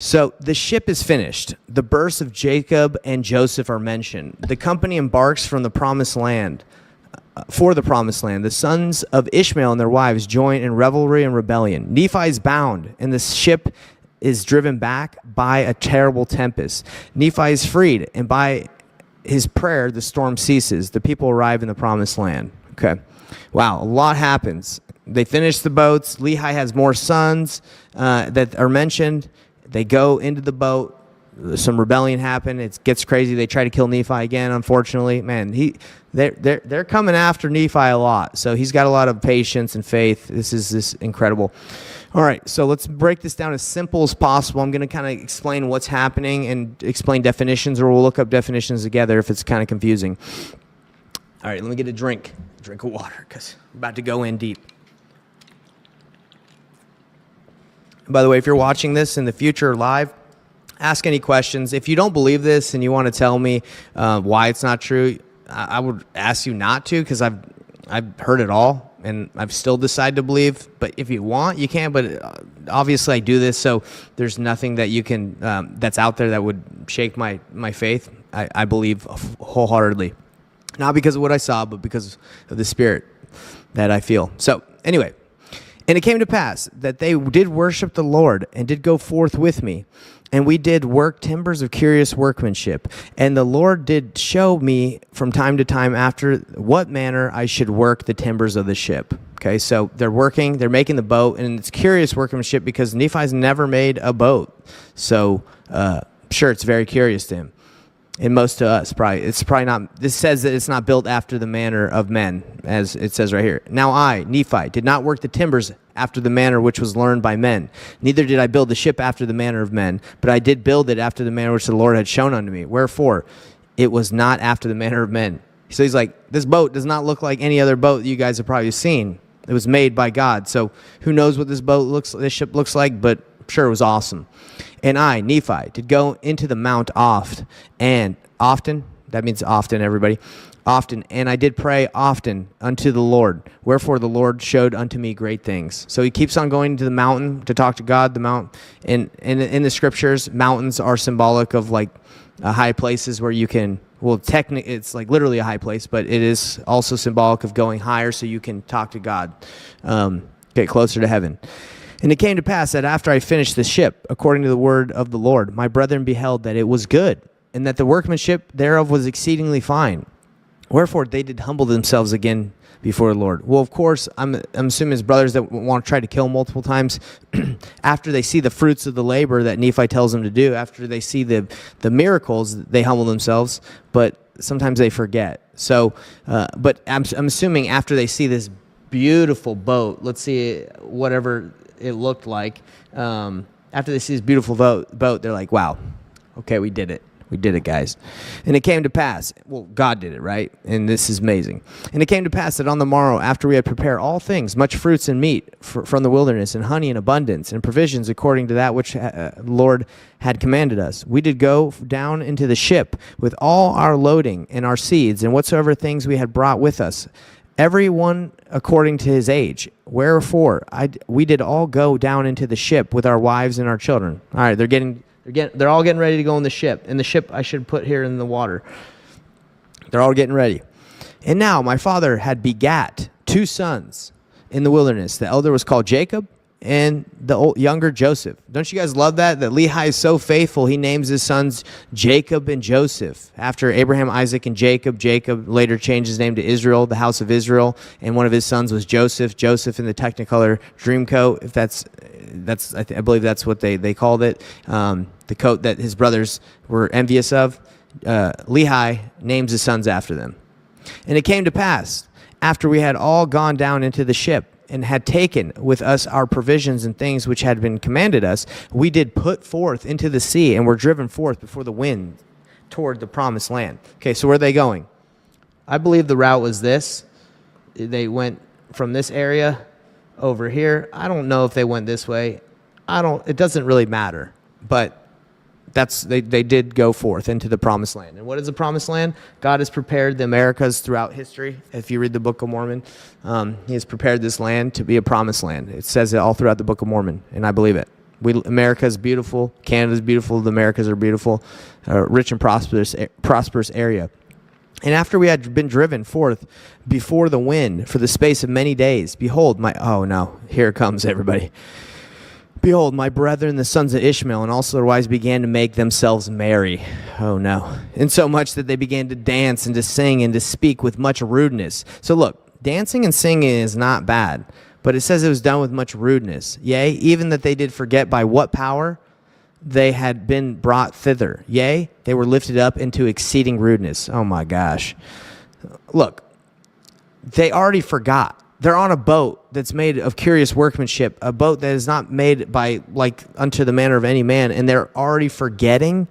So the ship is finished. The births of Jacob and Joseph are mentioned. The company embarks from the promised land, for the promised land. The sons of Ishmael and their wives join in revelry and rebellion. Nephi is bound, and the ship is driven back by a terrible tempest. Nephi is freed, and by his prayer, the storm ceases. The people arrive in the promised land. Okay. Wow, a lot happens. They finish the boats. Lehi has more sons that are mentioned. They go into the boat. Some rebellion happened. It gets crazy. They try to kill Nephi again, unfortunately. Man, they're coming after Nephi a lot. So he's got a lot of patience and faith. This is incredible. All right, so let's break this down as simple as possible. I'm going to kind of explain what's happening and explain definitions, or we'll look up definitions together if it's kind of confusing. All right, let me get a drink of water, because I'm about to go in deep. By the way, if you're watching this in the future live, ask any questions. If you don't believe this and you want to tell me why it's not true, I would ask you not to, because I've heard it all, and I've still decided to believe. But if you want, you can. But obviously, I do this, so there's nothing that you can that's out there that would shake my faith. I believe wholeheartedly, not because of what I saw, but because of the Spirit that I feel. So anyway. And it came to pass that they did worship the Lord and did go forth with me. And we did work timbers of curious workmanship. And the Lord did show me from time to time after what manner I should work the timbers of the ship. Okay, so they're making the boat, and it's curious workmanship because Nephi's never made a boat. So, sure, it's very curious to him. And most to us, it's probably not. This says that it's not built after the manner of men, as it says right here. Now I, Nephi, did not work the timbers after the manner which was learned by men. Neither did I build the ship after the manner of men, but I did build it after the manner which the Lord had shown unto me. Wherefore, it was not after the manner of men. So he's like, this boat does not look like any other boat you guys have probably seen. It was made by God. So who knows what this ship looks like, but sure, it was awesome. And I, Nephi, did go into the mount often, that means often, everybody, often, and I did pray often unto the Lord. Wherefore the Lord showed unto me great things. So he keeps on going to the mountain to talk to God. The mount, in the scriptures, mountains are symbolic of like high places where you can, well, technically, it's like literally a high place, but it is also symbolic of going higher so you can talk to God, get closer to heaven. And it came to pass that after I finished the ship, according to the word of the Lord, my brethren beheld that it was good, and that the workmanship thereof was exceedingly fine. Wherefore they did humble themselves again before the Lord. Well, of course, I'm assuming his brothers that want to try to kill him multiple times, after they see the fruits of the labor that Nephi tells them to do, after they see the miracles, they humble themselves, but sometimes they forget. So, but I'm assuming after they see this beautiful boat, let's see whatever it looked like, after they see this beautiful boat, they're like, wow, okay, we did it. We did it, guys. And it came to pass, well, God did it, right? And this is amazing. And it came to pass that on the morrow, after we had prepared all things, much fruits and meat from the wilderness, and honey in abundance, and provisions according to that which the Lord had commanded us, we did go down into the ship with all our loading and our seeds, and whatsoever things we had brought with us, every one according to his age. Wherefore, we did all go down into the ship with our wives and our children. All right, they're all getting ready to go in the ship. And the ship I should put here in the water. They're all getting ready. And now my father had begat 2 sons in the wilderness. The elder was called Jacob, and the younger Joseph. Don't you guys love that? That Lehi is so faithful, he names his sons Jacob and Joseph. After Abraham, Isaac, and Jacob, Jacob later changed his name to Israel, the house of Israel, and one of his sons was Joseph. Joseph in the Technicolor Dreamcoat, if that's I believe that's what they called it, the coat that his brothers were envious of. Lehi names his sons after them. And it came to pass, after we had all gone down into the ship, and had taken with us our provisions and things which had been commanded us, we did put forth into the sea, and were driven forth before the wind toward the promised land. Okay, so where are they going? I believe the route was this. They went from this area over here. I don't know if they went this way. It doesn't really matter. But they did go forth into the promised land. And what is the promised land? God has prepared the Americas throughout history. If you read the Book of Mormon, he has prepared this land to be a promised land. It says it all throughout the Book of Mormon, and I believe it. America is beautiful. Canada's beautiful. The Americas are beautiful. Rich and prosperous area. And after we had been driven forth before the wind for the space of many days, behold, oh no, here it comes, everybody. Behold, my brethren, the sons of Ishmael, and also their wives began to make themselves merry. Oh no. Insomuch that they began to dance and to sing and to speak with much rudeness. So look, dancing and singing is not bad, but it says it was done with much rudeness. Yea, even that they did forget by what power they had been brought thither. Yea, they were lifted up into exceeding rudeness. Oh my gosh. Look, they already forgot. They're on a boat that's made of curious workmanship, a boat that is not made by like unto the manner of any man, and they're already forgetting.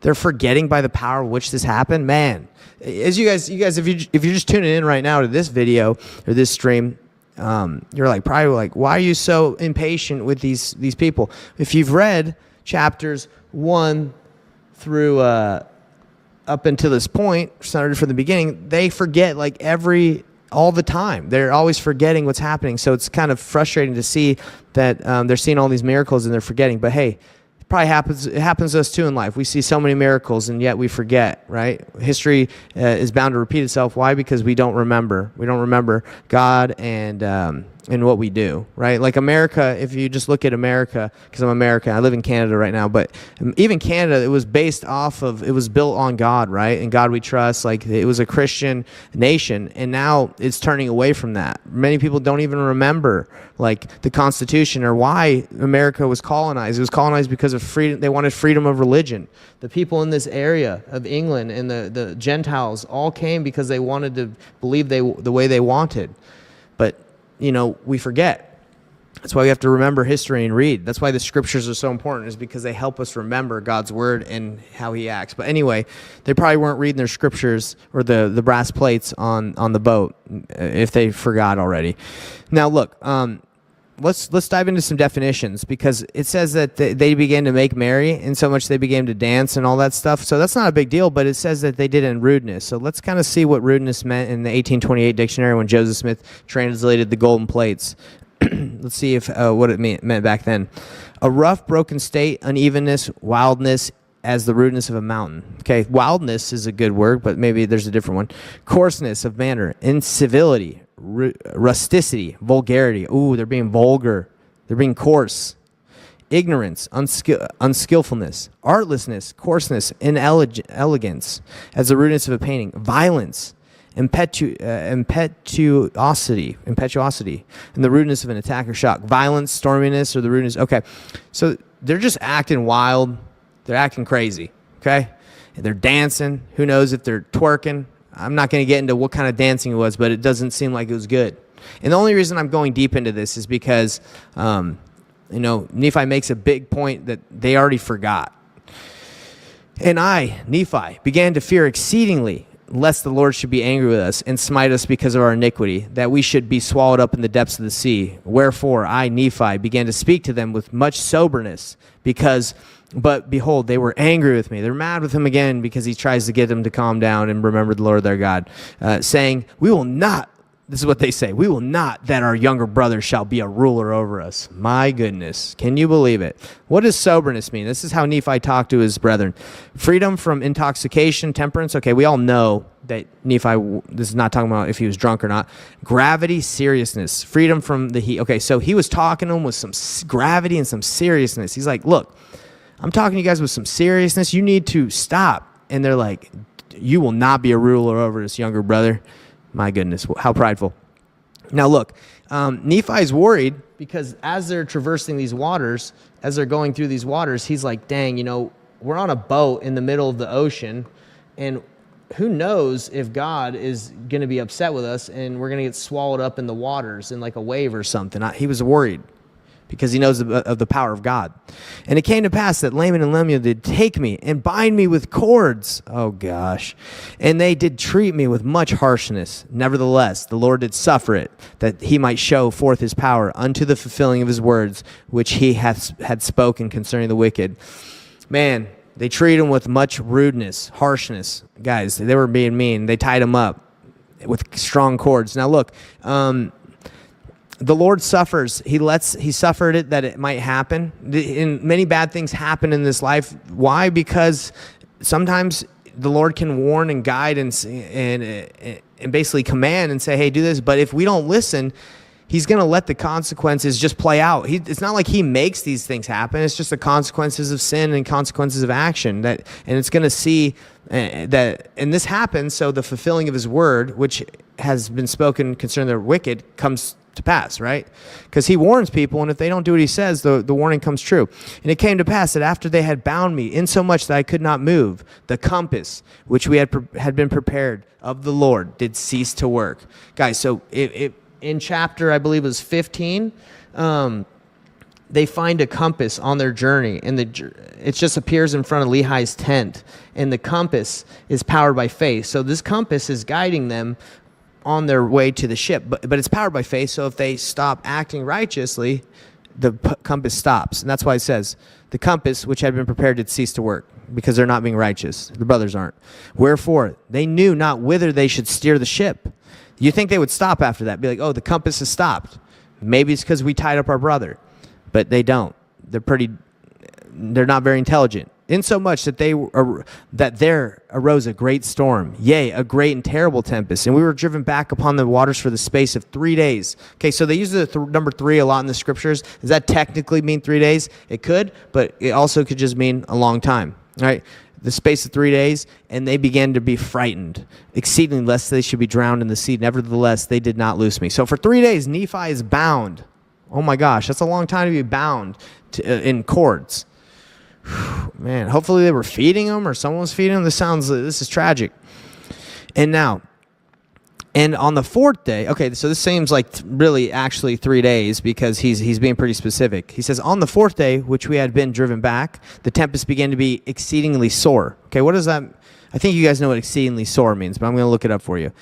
They're forgetting by the power of which this happened. Man, as you guys, if you're just tuning in right now to this video or this stream, you're probably like, why are you so impatient with these people? If you've read chapters 1 through up until this point, started from the beginning, they forget all the time. They're always forgetting what's happening. So it's kind of frustrating to see that they're seeing all these miracles and they're forgetting. But hey, it happens to us too in life. We see so many miracles and yet we forget, right? History is bound to repeat itself. Why? Because we don't remember. We don't remember God and what we do, right? Like America, if you just look at America, because I'm American, I live in Canada right now, but even Canada, it was built on God, right? And God we trust, like it was a Christian nation, and now it's turning away from that. Many people don't even remember like the Constitution or why America was colonized. It was colonized because of freedom. They wanted freedom of religion. The people in this area of England and the Gentiles all came because they wanted to believe the way they wanted. But we forget. That's why we have to remember history and read. That's why the scriptures are so important, is because they help us remember God's word and how he acts. But anyway, they probably weren't reading their scriptures or the brass plates on the boat if they forgot already. Now look, let's dive into some definitions, because it says that they began to make merry, and so much they began to dance and all that stuff. So that's not a big deal, but it says that they did it in rudeness. So let's kind of see what rudeness meant in the 1828 dictionary when Joseph Smith translated the golden plates. Let's see if what it meant back then. A rough, broken state, unevenness, wildness, as the rudeness of a mountain. Okay, wildness is a good word, but maybe there's a different one. Coarseness of manner, incivility, rusticity, vulgarity. Ooh, they're being vulgar. They're being coarse. Ignorance, unskillfulness, artlessness, coarseness, inelegance, as the rudeness of a painting. Violence, impetuosity, and the rudeness of an attack or shock. Violence, storminess, or the rudeness. Okay, so they're just acting wild. They're acting crazy. Okay, and they're dancing. Who knows if they're twerking? I'm not going to get into what kind of dancing it was, but it doesn't seem like it was good. And the only reason I'm going deep into this is because, Nephi makes a big point that they already forgot. And I, Nephi, began to fear exceedingly, lest the Lord should be angry with us and smite us because of our iniquity, that we should be swallowed up in the depths of the sea. Wherefore I, Nephi, began to speak to them with much soberness, but behold, they were angry with me. They're mad with him again because he tries to get them to calm down and remember the Lord their God, saying, we will not, this is what they say, we will not that our younger brother shall be a ruler over us. My goodness, can you believe it? What does soberness mean? This is how Nephi talked to his brethren. Freedom from intoxication, temperance. Okay, we all know that Nephi, this is not talking about if he was drunk or not. Gravity, seriousness, freedom from the heat. Okay, so he was talking to them with some gravity and some seriousness. He's like, look, I'm talking to you guys with some seriousness. You need to stop. And they're like, you will not be a ruler over this younger brother. My goodness, how prideful. Now look, Nephi's worried because as they're traversing these waters, as they're going through these waters, he's like, dang, we're on a boat in the middle of the ocean, and who knows if God is going to be upset with us and we're going to get swallowed up in the waters in like a wave or something. He was worried, because he knows of the power of God. And it came to pass that Laman and Lemuel did take me and bind me with cords. Oh, gosh. And they did treat me with much harshness. Nevertheless, the Lord did suffer it, that he might show forth his power unto the fulfilling of his words, which he had spoken concerning the wicked. Man, they treated him with much rudeness, harshness. Guys, they were being mean. They tied him up with strong cords. Now, look, the Lord suffers. He suffered it that it might happen. And many bad things happen in this life. Why? Because sometimes the Lord can warn and guide and basically command and say, hey, do this. But if we don't listen, he's going to let the consequences just play out. It's not like he makes these things happen. It's just the consequences of sin and consequences of action. And it's going to see that, and this happens, so the fulfilling of his word, which has been spoken concerning the wicked, comes to pass, right? Because he warns people, and if they don't do what he says, the warning comes true. And it came to pass that after they had bound me, insomuch that I could not move, the compass which we had been prepared of the Lord did cease to work. Guys, so in chapter, I believe it was 15, they find a compass on their journey, and it just appears in front of Lehi's tent, and the compass is powered by faith. So this compass is guiding them on their way to the ship, but it's powered by faith. So if they stop acting righteously, the compass stops, and that's why it says the compass which had been prepared did cease to work, because they're not being righteous. The brothers aren't. Wherefore they knew not whither they should steer the ship. You think they would stop after that, be like, oh, the compass has stopped. Maybe it's because we tied up our brother, but they don't. They're not very intelligent. Insomuch that there arose a great storm, yea, a great and terrible tempest, and we were driven back upon the waters for the space of 3 days. Okay, so they use the number 3 a lot in the scriptures. Does that technically mean 3 days? It could, but it also could just mean a long time, right? The space of 3 days, and they began to be frightened, exceedingly lest they should be drowned in the sea. Nevertheless, they did not loose me. So for 3 days, Nephi is bound. Oh my gosh, that's a long time to be bound in cords. Man, hopefully they were feeding him or someone was feeding him. This is tragic. And on the 4th day, okay, so this seems like really actually 3 days, because he's being pretty specific. He says, on the 4th day, which we had been driven back, the tempest began to be exceedingly sore. Okay, what does that? I think you guys know what exceedingly sore means, but I'm going to look it up for you.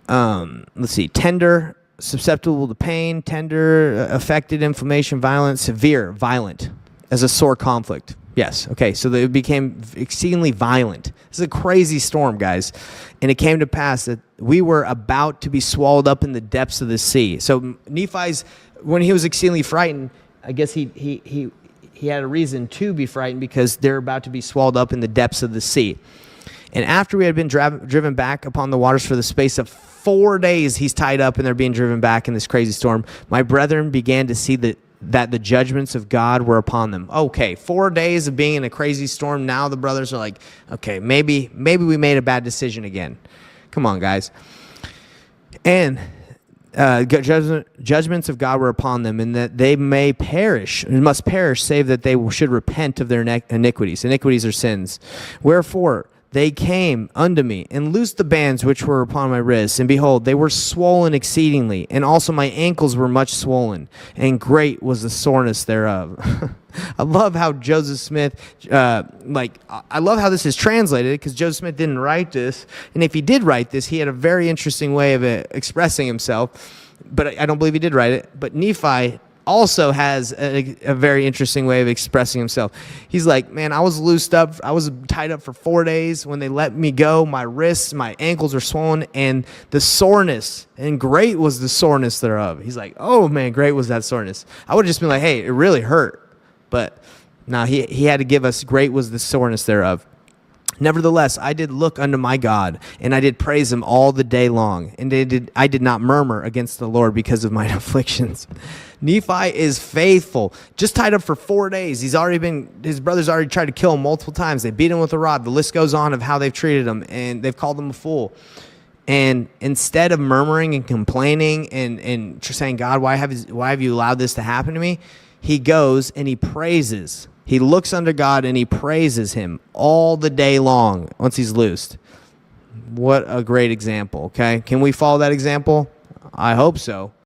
Let's see, tender, susceptible to pain, tender, affected, inflammation, violent, severe, violent, as a sore conflict. Yes, okay, so it became exceedingly violent. This is a crazy storm, guys. And it came to pass that we were about to be swallowed up in the depths of the sea. So Nephi's, when he was exceedingly frightened, I guess he had a reason to be frightened, because they're about to be swallowed up in the depths of the sea. And after we had been driven back upon the waters for the space of 4 days, he's tied up and they're being driven back in this crazy storm. My brethren began to see that the judgments of God were upon them. Okay, 4 days of being in a crazy storm. Now the brothers are like, okay, maybe we made a bad decision again. Come on, guys. And judgments of God were upon them, and that they may perish, and must perish, save that they should repent of their iniquities. Iniquities are sins. Wherefore they came unto me, and loosed the bands which were upon my wrists, and behold, they were swollen exceedingly, and also my ankles were much swollen, and great was the soreness thereof. I love how Joseph Smith, I love how this is translated, because Joseph Smith didn't write this, and if he did write this, he had a very interesting way of expressing himself, but I don't believe he did write it. But Nephi also has a very interesting way of expressing himself. He's like, man, I was loosed up. I was tied up for 4 days. When they let me go, my wrists, my ankles are swollen, and the soreness, and great was the soreness thereof. He's like, oh man, great was that soreness. I would have just been like, hey, it really hurt. But no, he had to give us, great was the soreness thereof. Nevertheless, I did look unto my God, and I did praise him all the day long, and I did not murmur against the Lord because of mine afflictions. Nephi is faithful. Just tied up for 4 days. His brothers already tried to kill him multiple times. They beat him with a rod. The list goes on of how they've treated him, and they've called him a fool. And instead of murmuring and complaining and saying, God, why have you allowed this to happen to me? He goes and he praises. He looks unto God and he praises him all the day long once he's loosed. What a great example, okay? Can we follow that example? I hope so.